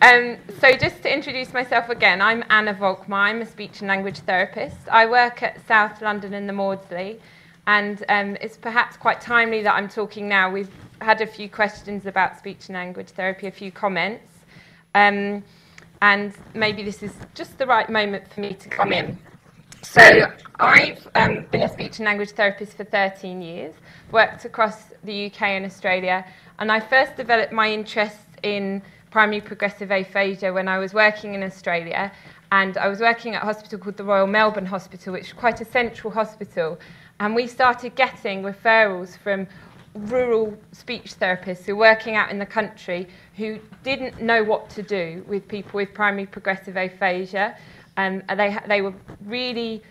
So just to introduce myself again, I'm Anna Volkmer. I'm a speech and language therapist. I work at South London and the Maudsley, and it's perhaps quite timely that I'm talking now. We've had a few questions about speech and language therapy, a few comments, and maybe this is just the right moment for me to come in. So I've been a speech and language therapist for 13 years, worked across the UK and Australia, and I first developed my interest in primary progressive aphasia when I was working in Australia, and I was working at a hospital called the Royal Melbourne Hospital, which is quite a central hospital, and we started getting referrals from rural speech therapists who were working out in the country who didn't know what to do with people with primary progressive aphasia. They were really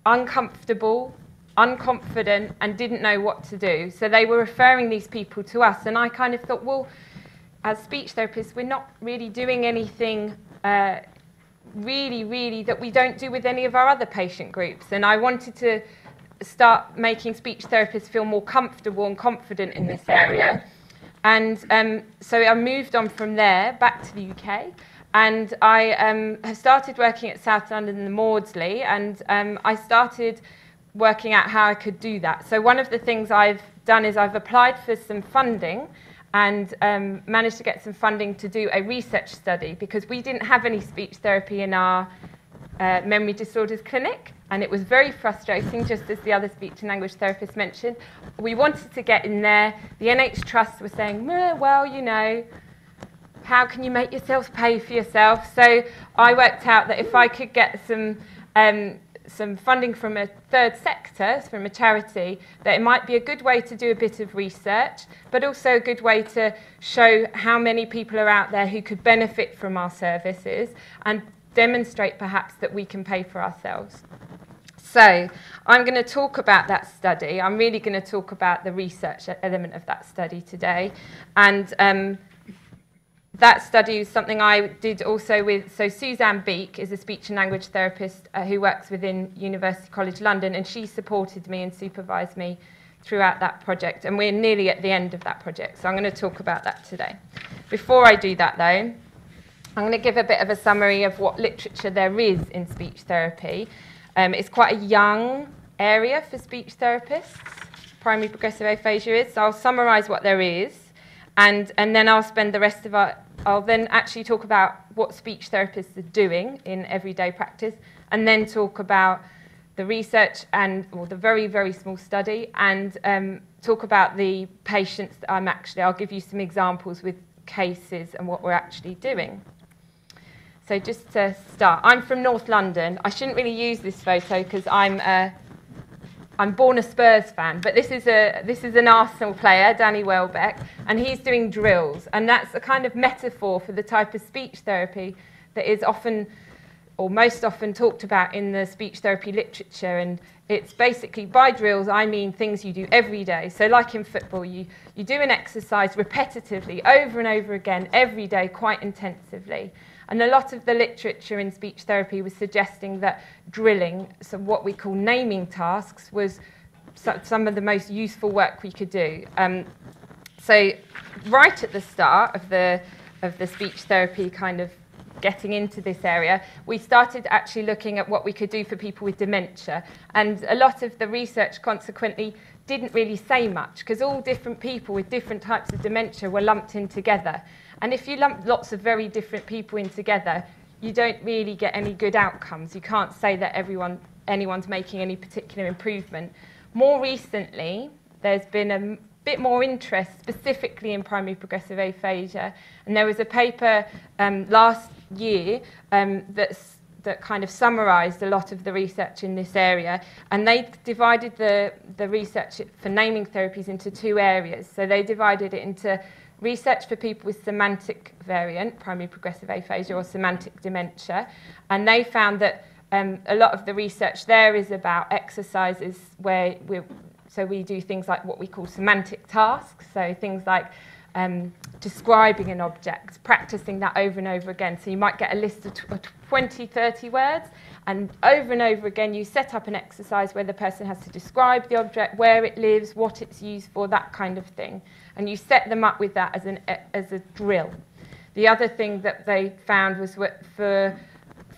uncomfortable, unconfident, and didn't know what to do. So they were referring these people to us, and I kind of thought, well, as speech therapists, we're not really doing anything really that we don't do with any of our other patient groups. And I wanted to start making speech therapists feel more comfortable and confident in this area. And so I moved on from there back to the UK. And I have started working at South London and the Maudsley, and I started working out how I could do that. So one of the things I've done is I've applied for some funding and managed to get some funding to do a research study, because we didn't have any speech therapy in our memory disorders clinic, and it was very frustrating, just as the other speech and language therapists mentioned. We wanted to get in there. The NH Trust was saying, well, you know, how can you make yourselves pay for yourself? So I worked out that if I could get some funding from a third sector, from a charity, that it might be a good way to do a bit of research, but also a good way to show how many people are out there who could benefit from our services and demonstrate perhaps that we can pay for ourselves. So I'm going to talk about that study. I'm really going to talk about the research element of that study today. And that study is something I did also with, so Suzanne Beek is a speech and language therapist who works within University College London, and she supported me and supervised me throughout that project, and we're nearly at the end of that project, so I'm going to talk about that today. Before I do that, though, I'm going to give a bit of a summary of what literature there is in speech therapy. It's quite a young area for speech therapists, primary progressive aphasia is, so I'll summarise what there is, and then I'll spend the rest of I'll then actually talk about what speech therapists are doing in everyday practice, and then talk about the research or the very, very small study, and talk about the patients that I'll give you some examples with cases and what we're actually doing. So just to start, I'm from North London. I shouldn't really use this photo because I'm born a Spurs fan, but this is an Arsenal player, Danny Welbeck, and he's doing drills, and that's a kind of metaphor for the type of speech therapy that is often, or most often, talked about in the speech therapy literature. And it's basically, by drills, I mean things you do every day. So like in football, you do an exercise repetitively, over and over again, every day, quite intensively. And a lot of the literature in speech therapy was suggesting that drilling, so what we call naming tasks, was some of the most useful work we could do. So right at the start of the speech therapy kind of getting into this area, we started actually looking at what we could do for people with dementia. And a lot of the research consequently didn't really say much, because all different people with different types of dementia were lumped in together. And if you lump lots of very different people in together, you don't really get any good outcomes. You can't say that anyone's making any particular improvement. More recently, there's been a bit more interest specifically in primary progressive aphasia, and there was a paper last year that kind of summarised a lot of the research in this area, and they divided the research for naming therapies into two areas. So they divided it into research for people with semantic variant, primary progressive aphasia, or semantic dementia, and they found that a lot of the research there is about exercises where we do things like what we call semantic tasks, so things like describing an object, practicing that over and over again. So you might get a list of 20, 30 words, and over again you set up an exercise where the person has to describe the object, where it lives, what it's used for, that kind of thing. And you set them up with that as a drill. The other thing that they found was for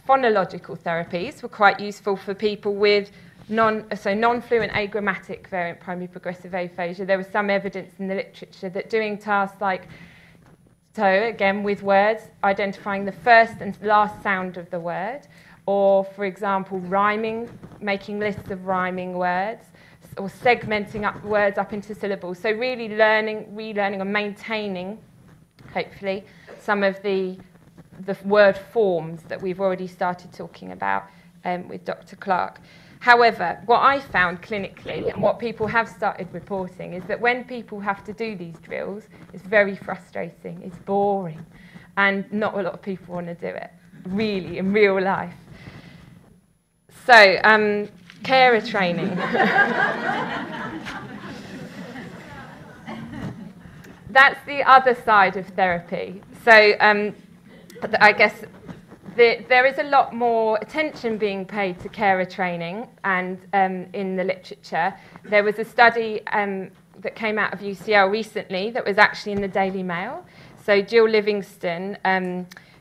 phonological therapies were quite useful for people with non-fluent agrammatic variant primary progressive aphasia. There was some evidence in the literature that doing tasks like, so again with words, identifying the first and last sound of the word, or for example rhyming, making lists of rhyming words, or segmenting up words up into syllables. So really relearning and maintaining, hopefully, some of the word forms that we've already started talking about with Dr. Clark. However, what I found clinically, and what people have started reporting, is that when people have to do these drills, it's very frustrating, it's boring, and not a lot of people want to do it, really, in real life. So, carer training. That's the other side of therapy. So I guess there is a lot more attention being paid to carer training, and in the literature. There was a study that came out of UCL recently that was actually in the Daily Mail. So Jill Livingston,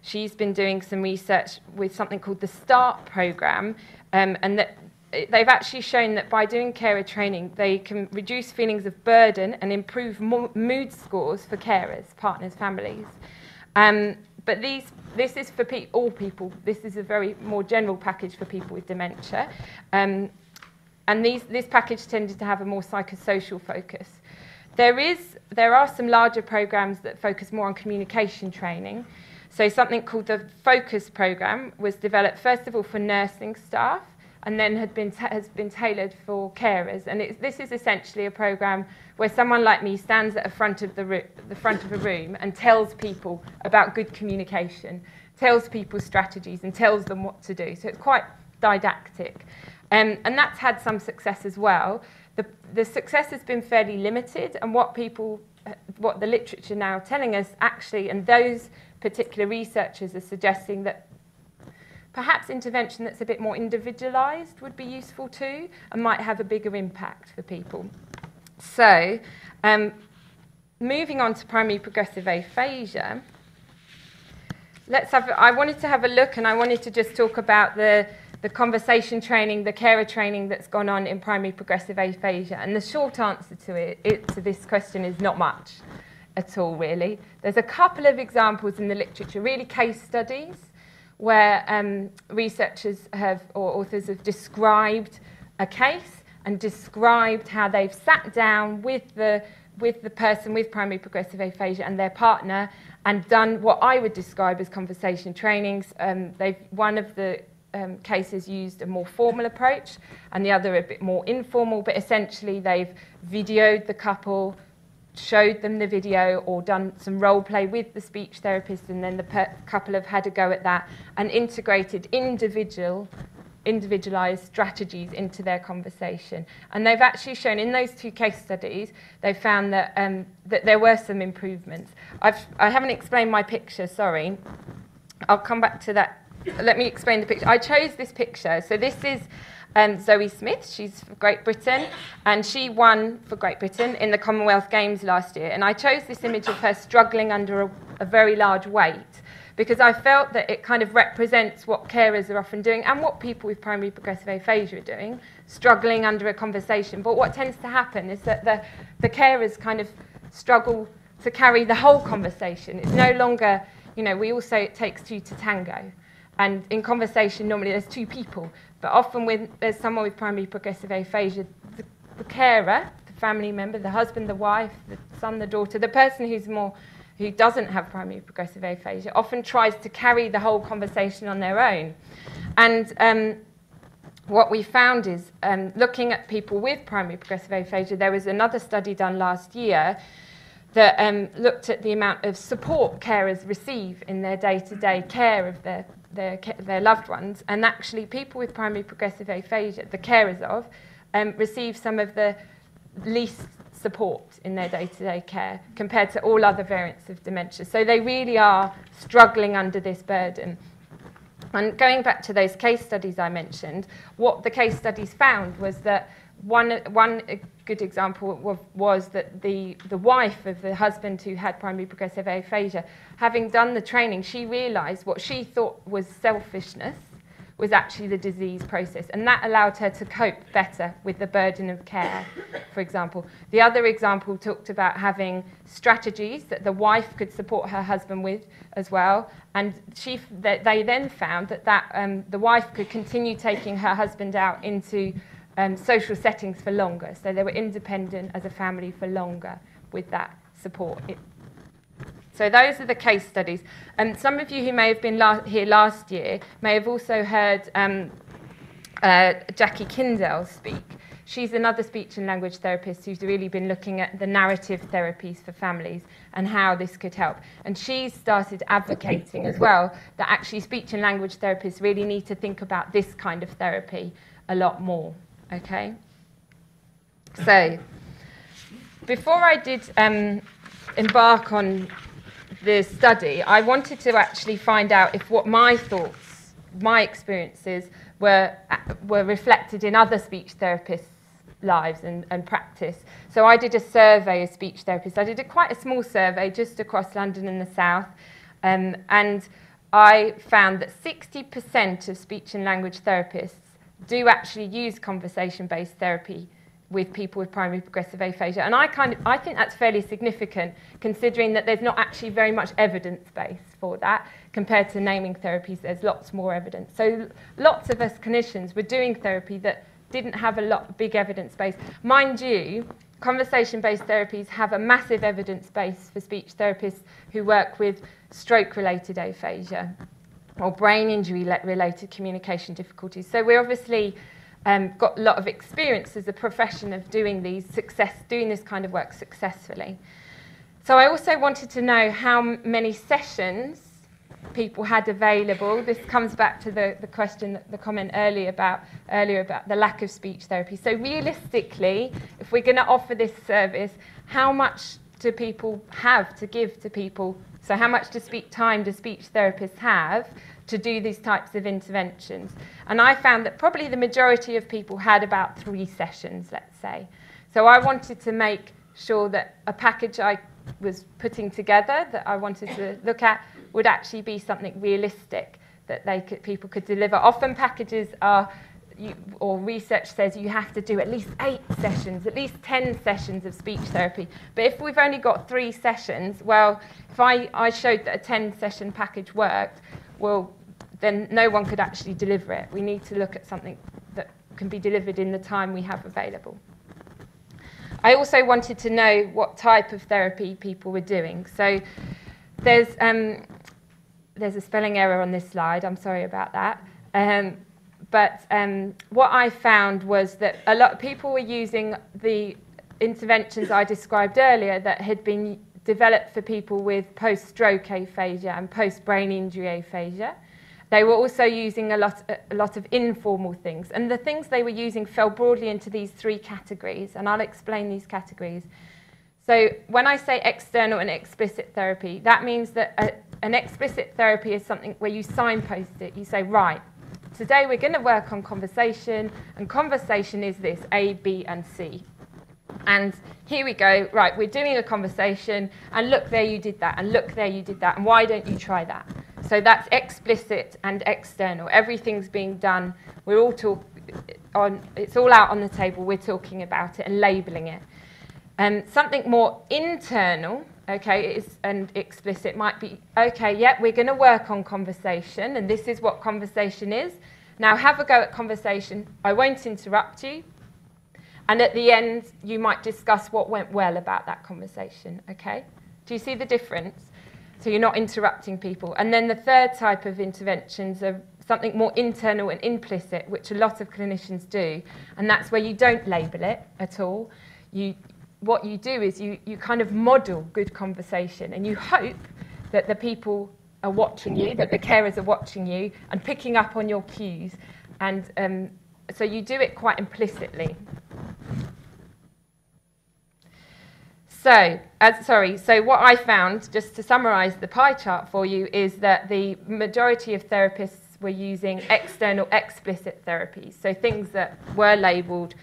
she's been doing some research with something called the START programme, and that they've actually shown that by doing carer training, they can reduce feelings of burden and improve mood scores for carers, partners, families. But this is for all people. This is a very more general package for people with dementia. And this package tended to have a more psychosocial focus. There are some larger programs that focus more on communication training. So something called the FOCUS program was developed, first of all, for nursing staff, and then has been tailored for carers. And this is essentially a program where someone like me stands at the front of a room and tells people about good communication, tells people strategies, and tells them what to do. So it's quite didactic. And that's had some success as well. The success has been fairly limited, and what the literature now telling us actually, and those particular researchers are suggesting that perhaps intervention that's a bit more individualised would be useful too, and might have a bigger impact for people. So, moving on to primary progressive aphasia, I wanted to have a look, and I wanted to just talk about the conversation training, the carer training that's gone on in primary progressive aphasia. And the short answer to this question is not much at all, really. There's a couple of examples in the literature, really case studies, where researchers or authors have described a case and described how they've sat down with the person with primary progressive aphasia and their partner and done what I would describe as conversation trainings. One of the cases used a more formal approach and the other a bit more informal, but essentially they've videoed the couple, showed them the video, or done some role play with the speech therapist, and then the couple have had a go at that and integrated individualized strategies into their conversation. And they've actually shown in those two case studies, they found that that there were some improvements. I haven't explained my picture, sorry. I'll come back to that. Let me explain the picture. I chose this picture. So this is Zoe Smith. She's from Great Britain, and she won for Great Britain in the Commonwealth Games last year. And I chose this image of her struggling under a very large weight because I felt that it kind of represents what carers are often doing and what people with primary progressive aphasia are doing, struggling under a conversation. But what tends to happen is that the carers kind of struggle to carry the whole conversation. It's no longer, we all say it takes two to tango. And in conversation, normally there's two people. But often when there's someone with primary progressive aphasia, the carer, the family member, the husband, the wife, the son, the daughter, the person who doesn't have primary progressive aphasia often tries to carry the whole conversation on their own. And what we found is, looking at people with primary progressive aphasia, there was another study done last year that looked at the amount of support carers receive in their day-to-day care of their loved ones, and actually people with primary progressive aphasia, the carers of, receive some of the least support in their day-to-day care compared to all other variants of dementia. So they really are struggling under this burden. And going back to those case studies I mentioned, what the case studies found was that one good example was that the wife of the husband who had primary progressive aphasia, having done the training, she realised what she thought was selfishness was actually the disease process, and that allowed her to cope better with the burden of care, for example. The other example talked about having strategies that the wife could support her husband with as well, and they then found that the wife could continue taking her husband out into social settings for longer, so they were independent as a family for longer with that support. So those are the case studies. And some of you who may have been here last year may have also heard Jackie Kindell speak. She's another speech and language therapist who's really been looking at the narrative therapies for families and how this could help. And she's started advocating as well that actually speech and language therapists really need to think about this kind of therapy a lot more. Okay? So, before I did embark on the study, I wanted to actually find out if what my thoughts, my experiences were reflected in other speech therapists' lives and practice. So I did a survey of speech therapists. I did quite a small survey just across London and the South, and I found that 60% of speech and language therapists do actually use conversation-based therapy with people with primary progressive aphasia. And I think that's fairly significant, considering that there's not actually very much evidence base for that. Compared to naming therapies, there's lots more evidence. So lots of us clinicians were doing therapy that didn't have big evidence base. Mind you, conversation-based therapies have a massive evidence base for speech therapists who work with stroke-related aphasia or brain injury-related communication difficulties. So we're obviously got a lot of experience as a profession of doing this kind of work successfully. So I also wanted to know how many sessions people had available. This comes back to the question, the comment earlier about the lack of speech therapy. So realistically, if we're going to offer this service, how much do people have to give to people? So how much time do speech therapists have to do these types of interventions? And I found that probably the majority of people had about 3 sessions, let's say. So I wanted to make sure that a package I was putting together that I wanted to look at would actually be something realistic that people could deliver. Often packages or research says you have to do at least 8 sessions, at least 10 sessions of speech therapy. But if we've only got 3 sessions, well, if I showed that a 10-session package worked, well, then no one could actually deliver it. We need to look at something that can be delivered in the time we have available. I also wanted to know what type of therapy people were doing. So there's a spelling error on this slide. I'm sorry about that. But what I found was that a lot of people were using the interventions I described earlier that had been developed for people with post-stroke aphasia and post-brain injury aphasia. They were also using a lot of informal things. And the things they were using fell broadly into these 3 categories, and I'll explain these categories. So when I say external and explicit therapy, that means that an explicit therapy is something where you signpost it. You say, right, today we're going to work on conversation, and conversation is this, A, B, and C. And here we go, right, we're doing a conversation, and look, there you did that, and look, there you did that, and why don't you try that? So that's explicit and external. Everything's being done. We're all it's all out on the table. We're talking about it and labelling it. Something more internal, okay, and explicit might be, okay, yeah, we're going to work on conversation, and this is what conversation is. Now have a go at conversation. I won't interrupt you. And at the end, you might discuss what went well about that conversation, okay? Do you see the difference? So you're not interrupting people. And then the third type of interventions are something more internal and implicit, which a lot of clinicians do. And that's where you don't label it at all. What you do is you kind of model good conversation, and you hope that the people are watching you, that the carers are watching you and picking up on your cues. And so you do it quite implicitly. So what I found, just to summarise the pie chart for you, is that the majority of therapists were using external explicit therapies, so things that were labelled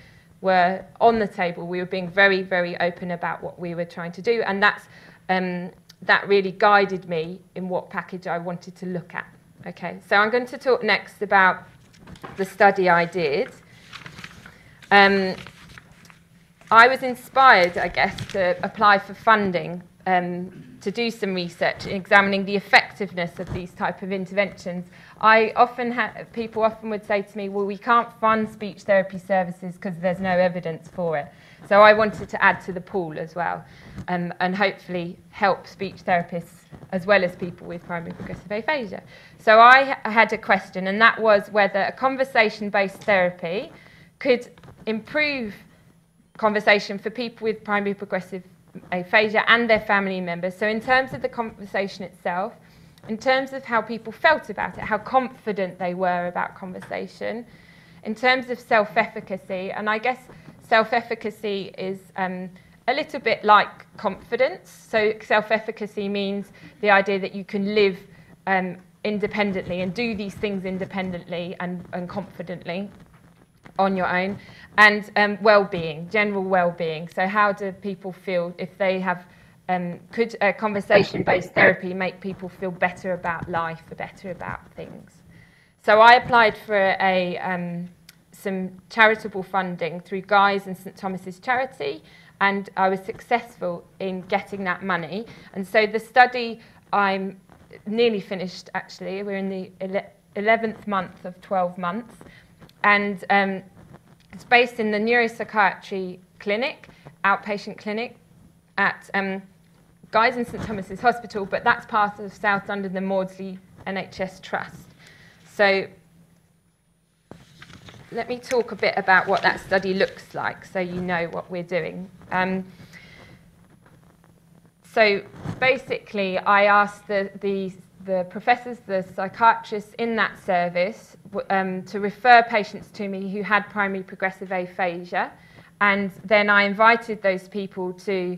were on the table. We were being very, very open about what we were trying to do, and that really guided me in what package I wanted to look at. Okay, so I'm going to talk next about the study I did. I was inspired, I guess, to apply for funding to do some research examining the effectiveness of these type of interventions. People often would say to me, well, we can't fund speech therapy services because there's no evidence for it. So I wanted to add to the pool as well, and hopefully help speech therapists as well as people with primary progressive aphasia. So I had a question, and that was whether a conversation-based therapy could improve conversation for people with primary progressive aphasia and their family members. So in terms of the conversation itself, in terms of how people felt about it, how confident they were about conversation, in terms of self-efficacy, and I guess self-efficacy is a little bit like confidence. So self-efficacy means the idea that you can live independently and do these things independently and confidently on your own, and well-being, general well-being. So how do people feel if they have, could a conversation-based therapy make people feel better about life, better about things? So I applied for some charitable funding through Guy's and St Thomas's Charity, and I was successful in getting that money. And so the study, I'm nearly finished actually, we're in the 11th month of 12 months, and it's based in the neuropsychiatry clinic, outpatient clinic at Guy's and St Thomas's Hospital, but that's part of South London, the Maudsley NHS Trust. So let me talk a bit about what that study looks like so you know what we're doing. So basically, I asked the professors, the psychiatrists in that service to refer patients to me who had primary progressive aphasia, and then I invited those people to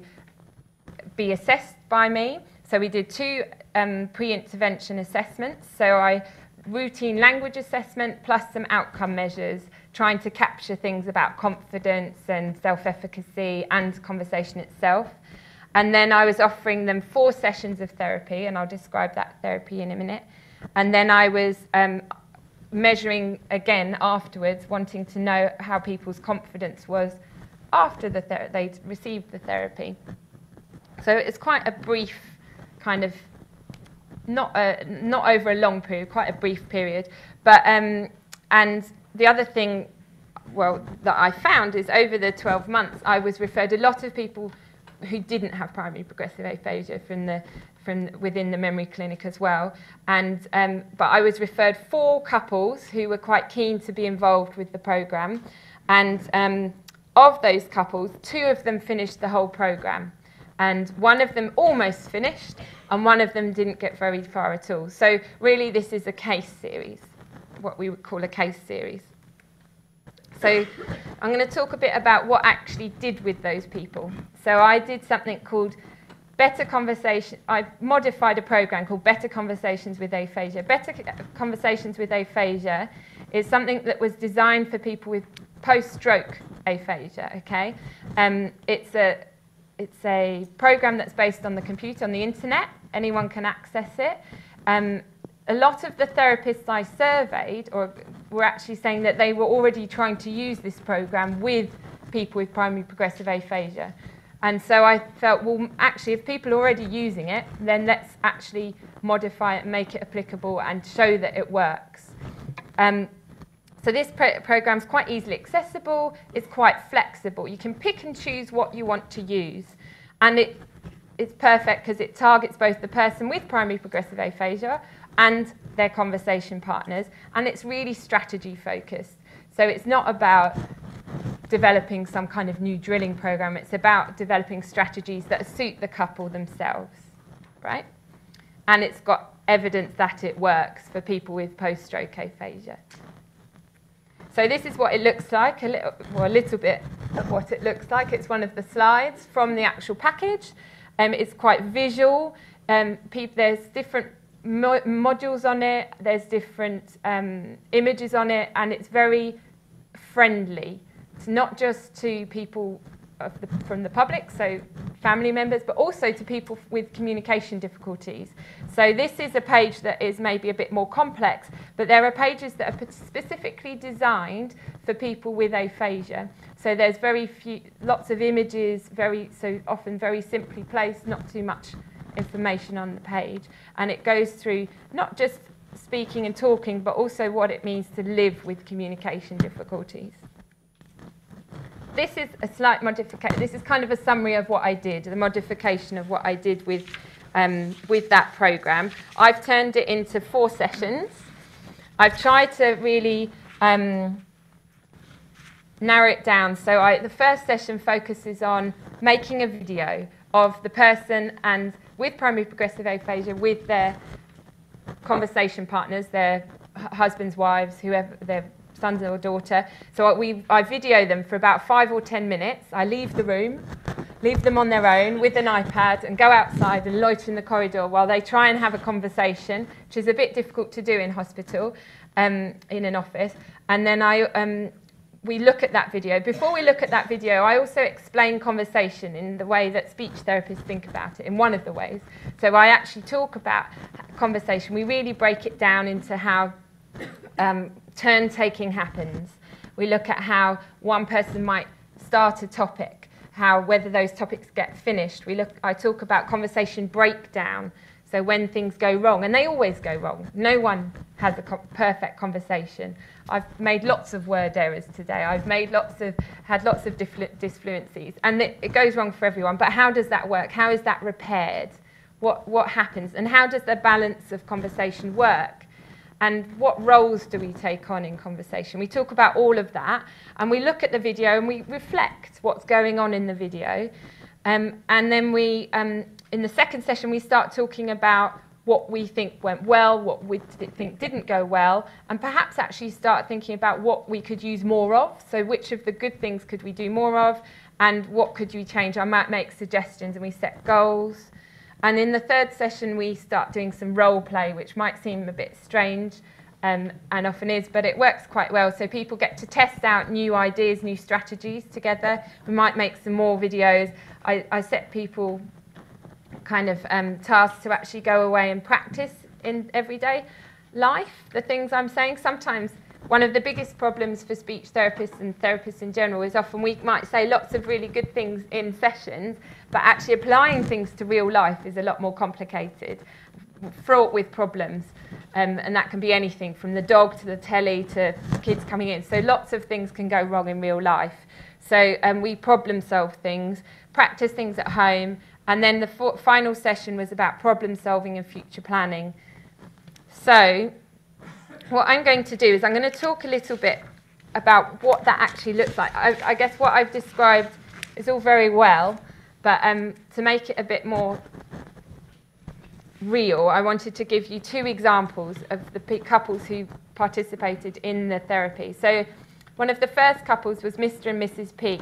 be assessed by me. So we did 2 pre-intervention assessments. So routine language assessment plus some outcome measures, trying to capture things about confidence and self-efficacy and conversation itself. And then I was offering them 4 sessions of therapy, and I'll describe that therapy in a minute. And then I was measuring again afterwards, wanting to know how people's confidence was after they'd received the therapy. So it's quite a brief kind of, not over a long period, quite a brief period. But and the other thing, well, that I found is over the 12 months, I was referred a lot of people who didn't have primary progressive aphasia from within the memory clinic as well. And but I was referred 4 couples who were quite keen to be involved with the programme. And of those couples, 2 of them finished the whole programme. And one of them almost finished, and one of them didn't get very far at all. So really this is a case series, what we would call a case series. So I'm going to talk a bit about what I actually did with those people. So I did something called Better Conversation. I modified a program called Better Conversations with Aphasia. Better Conversations with Aphasia is something that was designed for people with post-stroke aphasia. Okay, it's a program that's based on the computer, on the internet. Anyone can access it. A lot of the therapists I surveyed were actually saying that they were already trying to use this program with people with primary progressive aphasia. And so I felt, well, actually, if people are already using it, then let's actually modify it, make it applicable, and show that it works. So this program is quite easily accessible. It's quite flexible. You can pick and choose what you want to use. And it's perfect because it targets both the person with primary progressive aphasia and their conversation partners. And it's really strategy focused. So it's not about developing some kind of new drilling program. It's about developing strategies that suit the couple themselves, right? And it's got evidence that it works for people with post-stroke aphasia. So this is what it looks like, a little bit of what it looks like. It's one of the slides from the actual package. It's quite visual. There's different modules on it. There's different images on it, and it's very friendly not just to people from the public, so family members, but also to people with communication difficulties. So this is a page that is maybe a bit more complex, but there are pages that are specifically designed for people with aphasia. So there's lots of images, so often very simply placed, not too much information on the page. And it goes through not just speaking and talking, but also what it means to live with communication difficulties. This is a slight modification. This is kind of a summary of what I did, the modification of what I did with that program. I've turned it into 4 sessions. I've tried to really narrow it down. So the first session focuses on making a video of the person and with primary progressive aphasia with their conversation partners, their husbands, wives, whoever, their sons or daughter. So I video them for about 5 or 10 minutes. I leave the room, leave them on their own with an iPad and go outside and loiter in the corridor while they try and have a conversation, which is a bit difficult to do in hospital, in an office. And then we look at that video. Before we look at that video, I also explain conversation in the way that speech therapists think about it, in one of the ways. So I actually talk about conversation. We really break it down into how turn-taking happens. We look at how one person might start a topic, whether those topics get finished. I talk about conversation breakdown, so when things go wrong, and they always go wrong. No one has a perfect conversation. I've made lots of word errors today. I've had lots of disfluencies, and it goes wrong for everyone. But how does that work? How is that repaired? What happens? And how does the balance of conversation work? And what roles do we take on in conversation? We talk about all of that, and we look at the video and we reflect what's going on in the video. And then in the second session, we start talking about what we think went well, what we think didn't go well, and perhaps actually start thinking about what we could use more of. So which of the good things could we do more of, and what could we change? I might make suggestions, and we set goals. And in the third session, we start doing some role play, which might seem a bit strange, and often is, but it works quite well. So people get to test out new ideas, new strategies together. We might make some more videos. I set people kind of tasks to actually go away and practice in everyday life, the things I'm saying. Sometimes one of the biggest problems for speech therapists and therapists in general is often we might say lots of really good things in sessions, but actually applying things to real life is a lot more complicated, fraught with problems. And that can be anything from the dog to the telly to kids coming in. So lots of things can go wrong in real life. So we problem solve things, practice things at home, and then the final session was about problem solving and future planning. So what I'm going to do is I'm going to talk a little bit about what that actually looks like. I guess what I've described is all very well, but to make it a bit more real, I wanted to give you 2 examples of the couples who participated in the therapy. So one of the first couples was Mr. and Mrs. P.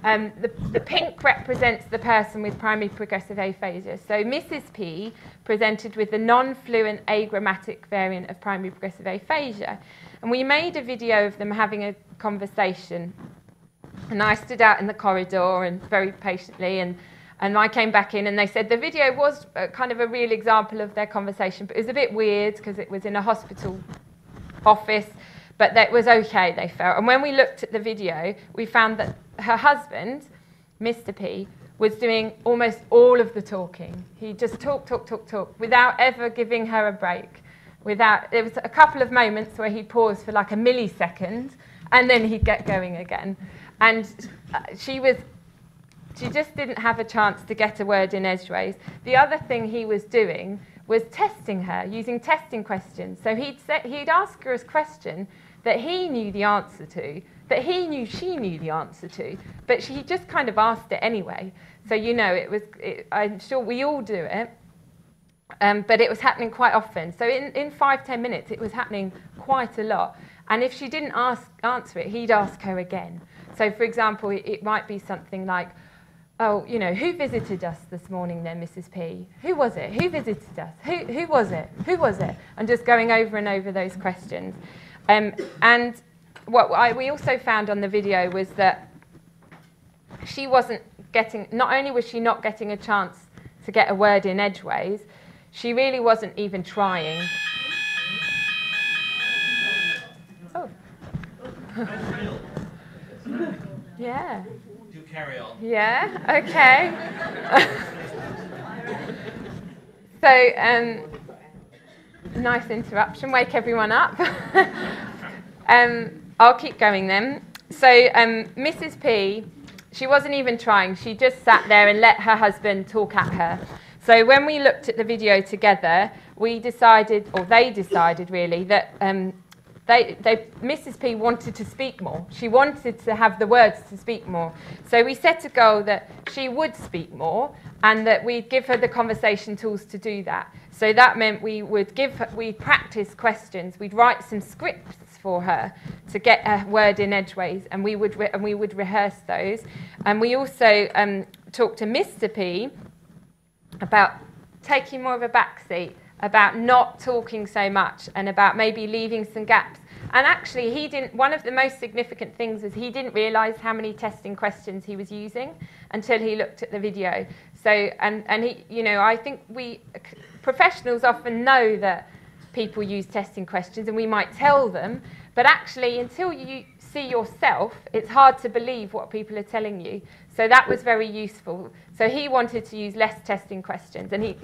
The pink represents the person with primary progressive aphasia. So Mrs. P presented with the non-fluent agrammatic variant of primary progressive aphasia. And we made a video of them having a conversation. And I stood out in the corridor and very patiently, and I came back in, and they said the video was kind of a real example of their conversation, but it was a bit weird because it was in a hospital office, but that was okay, they felt. And when we looked at the video, we found that her husband, Mr. P, was doing almost all of the talking. He just talked without ever giving her a break. There was a couple of moments where he'd pause for like a millisecond, and then he'd get going again. And she just didn't have a chance to get a word in edgeways. The other thing he was doing was testing her, using testing questions. So he'd ask her a question that he knew the answer to, that he knew she knew the answer to, but she just kind of asked it anyway. So, I'm sure we all do it, but it was happening quite often. So in 5-10 minutes, it was happening quite a lot. And if she didn't answer it, he'd ask her again. So, for example, it might be something like, oh, who visited us this morning then, Mrs. P? Who was it? Who visited us? Who was it? Who was it? And just going over and over those questions. And we also found on the video was that she wasn't getting, not only was she not getting a chance to get a word in edgeways, she really wasn't even trying. Oh. Yeah. Do carry on. Yeah, okay. So, nice interruption, wake everyone up. I'll keep going then. So, Mrs. P, she wasn't even trying. She just sat there and let her husband talk at her. So when we looked at the video together, we decided, or they decided really, that Mrs. P wanted to speak more. She wanted to have the words to speak more. So we set a goal that she would speak more and that we'd give her the conversation tools to do that. So that meant we'd practice questions. We'd write some scripts for her to get a word in edgeways, and we would rehearse those. And we also talked to Mr. P about taking more of a backseat, about not talking so much, and about maybe leaving some gaps. And actually, one of the most significant things was he didn't realise how many testing questions he was using until he looked at the video. So, and he, you know, I think professionals often know that people use testing questions, and we might tell them, but actually, until you see yourself, it's hard to believe what people are telling you. So that was very useful. So he wanted to use less testing questions, and he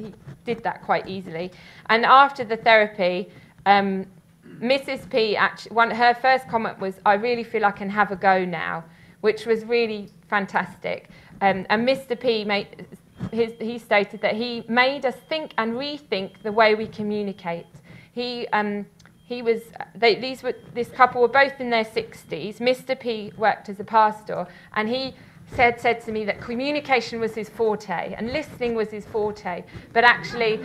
did that quite easily. And after the therapy, Mrs. P, actually, her first comment was, "I really feel I can have a go now," which was really fantastic. And Mr. P he stated that he made us think and rethink the way we communicate. This couple were both in their 60s. Mr. P worked as a pastor, and he said to me that communication was his forte and listening was his forte. But actually,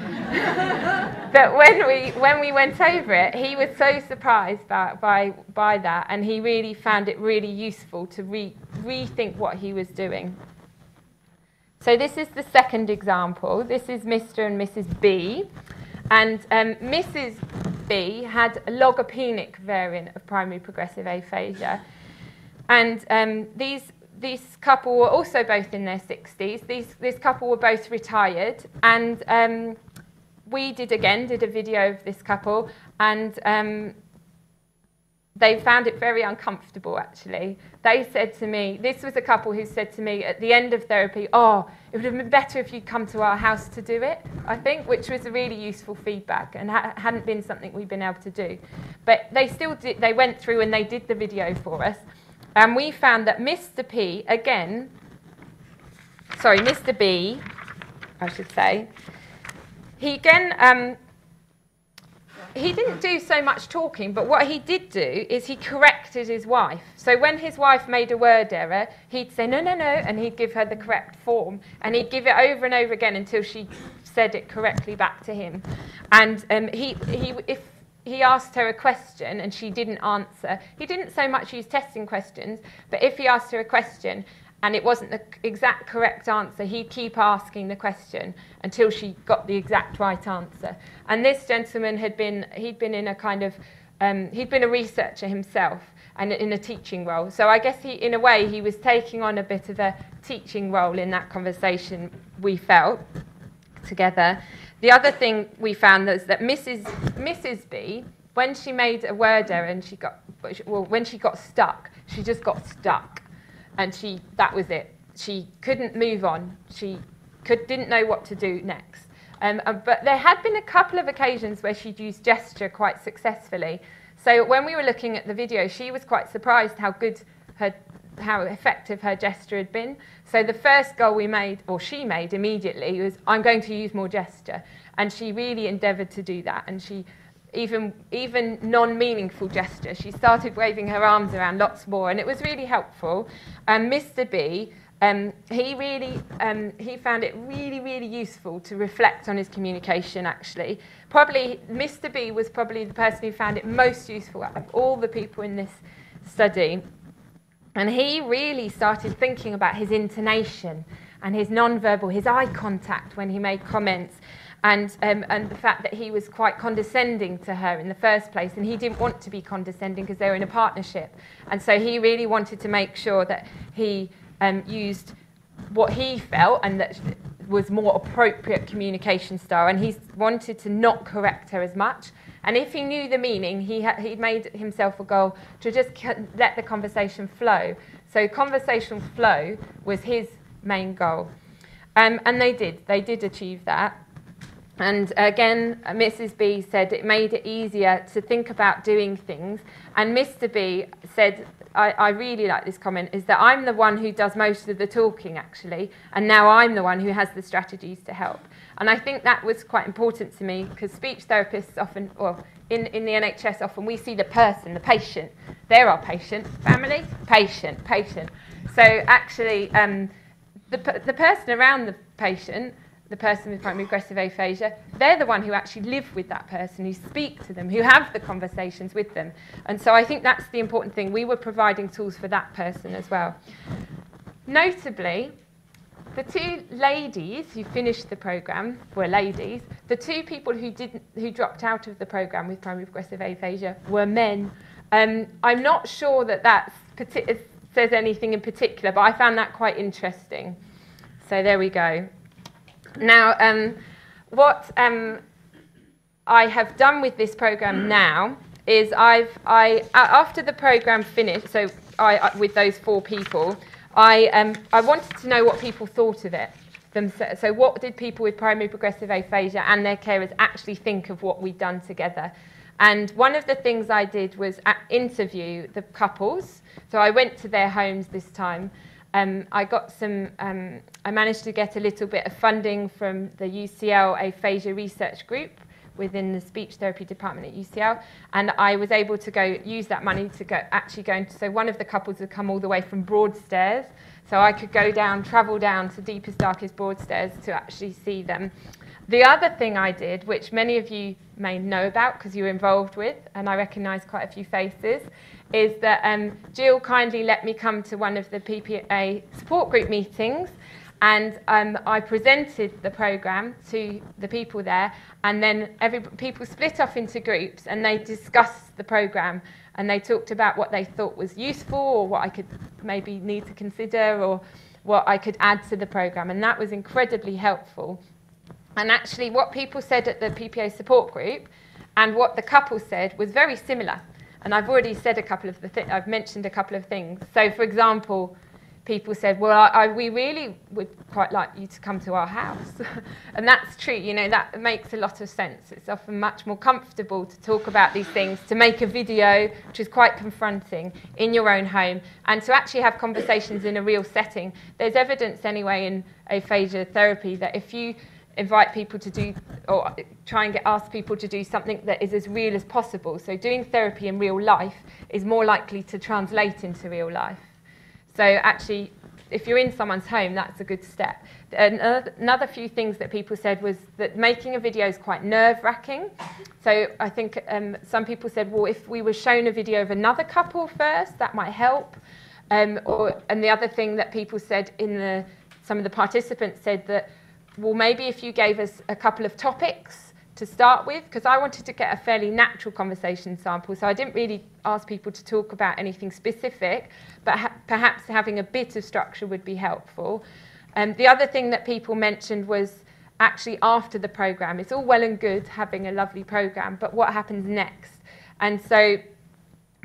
but when we went over it, he was so surprised by that, and he really found it really useful to rethink what he was doing. So this is the second example. This is Mr. and Mrs. B. And Mrs. B had a logopenic variant of primary progressive aphasia. And these couple were also both in their 60s. This couple were both retired. And we did a video of this couple. And they found it very uncomfortable, actually. They said to me, this was a couple who said to me at the end of therapy, "Oh, it would have been better if you'd come to our house to do it," I think, which was a really useful feedback and hadn't been something we'd been able to do. But they still did, they went through and they did the video for us. And we found that Mr. P, again, sorry, Mr. B, I should say, he again, he didn't do so much talking, but what he did do is he corrected his wife. So when his wife made a word error, he'd say, "No, no, no," and he'd give her the correct form. And he'd give it over and over again until she said it correctly back to him. And if he asked her a question and she didn't answer, he didn't so much use testing questions, but if he asked her a question and it wasn't the exact correct answer, he'd keep asking the question until she got the exact right answer. And this gentleman he'd been in a kind of, he'd been a researcher himself and in a teaching role. So I guess in a way, he was taking on a bit of a teaching role in that conversation, we felt, together. The other thing we found was that Mrs. B, when she made a word error and when she got stuck, she just got stuck. And that was it. She couldn't move on. She didn't know what to do next. But there had been a couple of occasions where she'd used gesture quite successfully. So when we were looking at the video, she was quite surprised how effective her gesture had been. So the first goal we made, or she made immediately, was, "I'm going to use more gesture." And she really endeavoured to do that. And she even non-meaningful gesture. She started waving her arms around lots more, and it was really helpful. And Mr. B, he found it really, really useful to reflect on his communication, actually. Probably, Mr. B was probably the person who found it most useful out of all the people in this study. And he really started thinking about his intonation and his non-verbal, his eye contact when he made comments. and the fact that he was quite condescending to her in the first place, and he didn't want to be condescending because they were in a partnership. And so he really wanted to make sure that he used what he felt and that was more appropriate communication style, and he wanted to not correct her as much. And if he knew the meaning, he made himself a goal to just let the conversation flow. So conversational flow was his main goal. And they did achieve that. And again, Mrs. B said it made it easier to think about doing things. And Mr. B said, I really like this comment, is that I'm the one who does most of the talking, actually, and now I'm the one who has the strategies to help. And I think that was quite important to me, because speech therapists often, or in the NHS often, we see the person, the patient. They're our patient. Family, patient. So actually, the person around the patient, the person with primary aggressive aphasia, they're the one who actually live with that person, who speak to them, who have the conversations with them. And so I think that's the important thing. We were providing tools for that person as well. Notably, the two ladies who finished the programme were ladies. The two people who dropped out of the programme with primary progressive aphasia were men. I'm not sure that says anything in particular, but I found that quite interesting. So there we go. Now, what I have done with this programme now is after the programme finished, so with those 4 people, I wanted to know what people thought of it. So what did people with primary progressive aphasia and their carers actually think of what we'd done together? And one of the things I did was interview the couples. So I went to their homes this time. I managed to get a little bit of funding from the UCL Aphasia Research Group within the speech therapy department at UCL, and I was able to use that money to so one of the couples had come all the way from Broadstairs, so I could travel down to deepest, darkest Broadstairs to actually see them. The other thing I did, which many of you may know about because you're involved with, and I recognise quite a few faces, is that Jill kindly let me come to one of the PPA support group meetings, and I presented the programme to the people there, and then people split off into groups and they discussed the programme, and they talked about what they thought was useful or what I could maybe need to consider or what I could add to the programme, and that was incredibly helpful. And actually what people said at the PPA support group and what the couple said was very similar. And I've already said I've mentioned a couple of things. So for example, people said, well, we really would quite like you to come to our house. And that's true, that makes a lot of sense. It's often much more comfortable to talk about these things, to make a video, which is quite confronting, in your own home, and to actually have conversations in a real setting. There's evidence anyway in aphasia therapy that if you invite people to do, or try and ask people to do something that is as real as possible. So doing therapy in real life is more likely to translate into real life. So actually, if you're in someone's home, that's a good step. Another few things that people said was that making a video is quite nerve-wracking. So I think some people said, well, if we were shown a video of another couple first, that might help. And the other thing that people said some of the participants said that, well, maybe if you gave us a couple of topics to start with, because I wanted to get a fairly natural conversation sample, so I didn't really ask people to talk about anything specific, but perhaps having a bit of structure would be helpful. The other thing that people mentioned was actually after the programme. It's all well and good having a lovely programme, but what happens next? And so,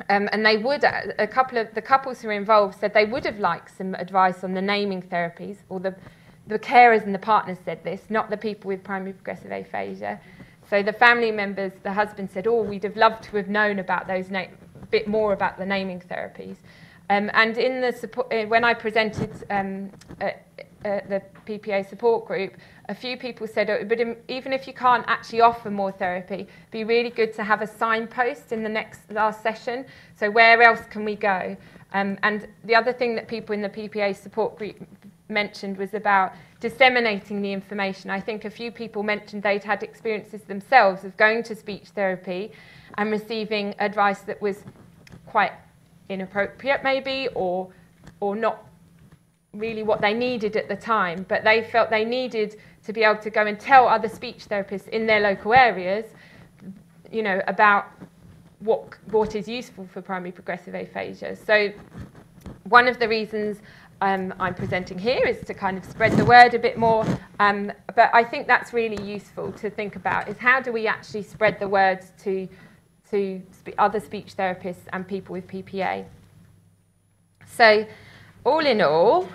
and they would, a couple of the couples who were involved said they would have liked some advice on the naming therapies, or the carers and the partners said this, not the people with primary progressive aphasia. So the family members, the husband said, oh, we'd have loved to have known about those, a bit more about the naming therapies. And in the support, when I presented at the PPA support group, a few people said, oh, but even if you can't actually offer more therapy, it'd be really good to have a signpost in the last session. So where else can we go? And the other thing that people in the PPA support group mentioned was about disseminating the information. I think a few people mentioned they'd had experiences themselves of going to speech therapy and receiving advice that was quite inappropriate maybe, or not really what they needed at the time, but they felt they needed to be able to go and tell other speech therapists in their local areas, you know, about what is useful for primary progressive aphasia. So one of the reasons I'm presenting here is to kind of spread the word a bit more, but I think that's really useful to think about, is how do we actually spread the word to other speech therapists and people with PPA. So all in all,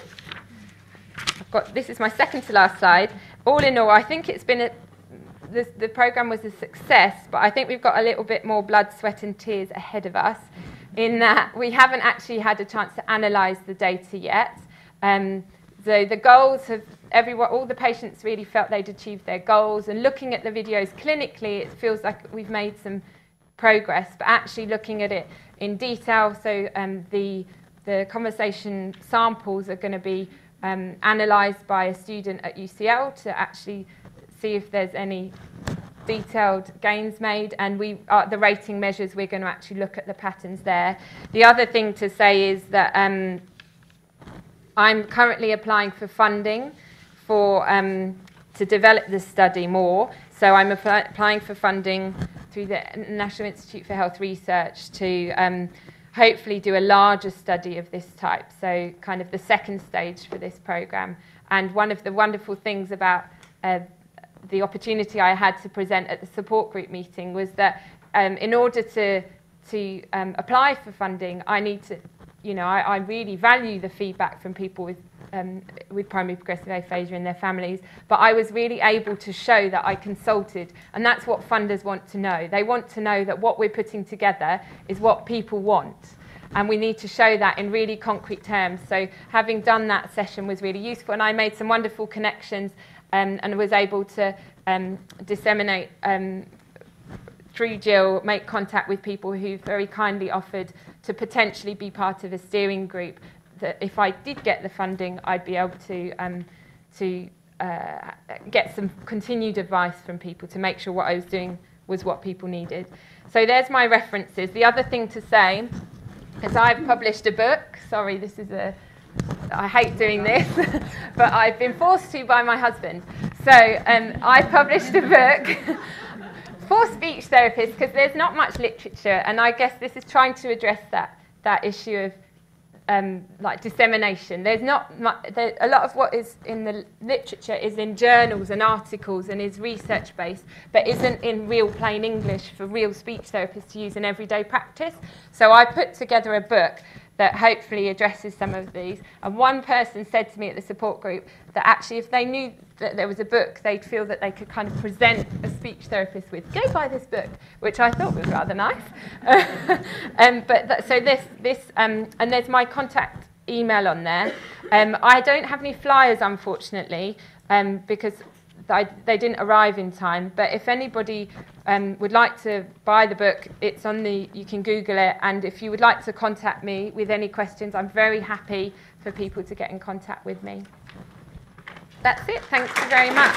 this is my second to last slide. All in all, I think it's been the program was a success, but I think we've got a little bit more blood, sweat and tears ahead of us, in that we haven't actually had a chance to analyse the data yet. So the goals have, all the patients really felt they'd achieved their goals, and looking at the videos clinically, it feels like we've made some progress, but actually looking at it in detail, so the conversation samples are going to be analysed by a student at UCL to actually see if there's any detailed gains made, and the rating measures, we're going to actually look at the patterns there. The other thing to say is that I'm currently applying for funding to develop this study more. So I'm applying for funding through the National Institute for Health Research to hopefully do a larger study of this type, so kind of the second stage for this program. And one of the wonderful things about the opportunity I had to present at the support group meeting was that in order to apply for funding, I need to, you know, I really value the feedback from people with primary progressive aphasia and their families, but I was really able to show that I consulted, and that's what funders want to know. They want to know that what we're putting together is what people want, and we need to show that in really concrete terms. So having done that session was really useful, and I made some wonderful connections and was able to disseminate through Jill, make contact with people who very kindly offered to potentially be part of a steering group, that if I did get the funding, I'd be able to get some continued advice from people to make sure what I was doing was what people needed. So there's my references. The other thing to say is I've published a book. Sorry, I hate doing this, but I've been forced to by my husband. So I published a book for speech therapists, because there's not much literature, and I guess this is trying to address that issue of like dissemination. There's not much, a lot of what is in the literature is in journals and articles and is research based, but isn't in real plain English for real speech therapists to use in everyday practice. So I put together a book that hopefully addresses some of these. And one person said to me at the support group that actually if they knew that there was a book they'd feel that they could kind of present a speech therapist with, go buy this book, which I thought was rather nice. And there's my contact email on there. I don't have any flyers, unfortunately, because they didn't arrive in time, but if anybody would like to buy the book, it's on you can Google it, and if you would like to contact me with any questions, I'm very happy for people to get in contact with me. That's it. Thank you very much.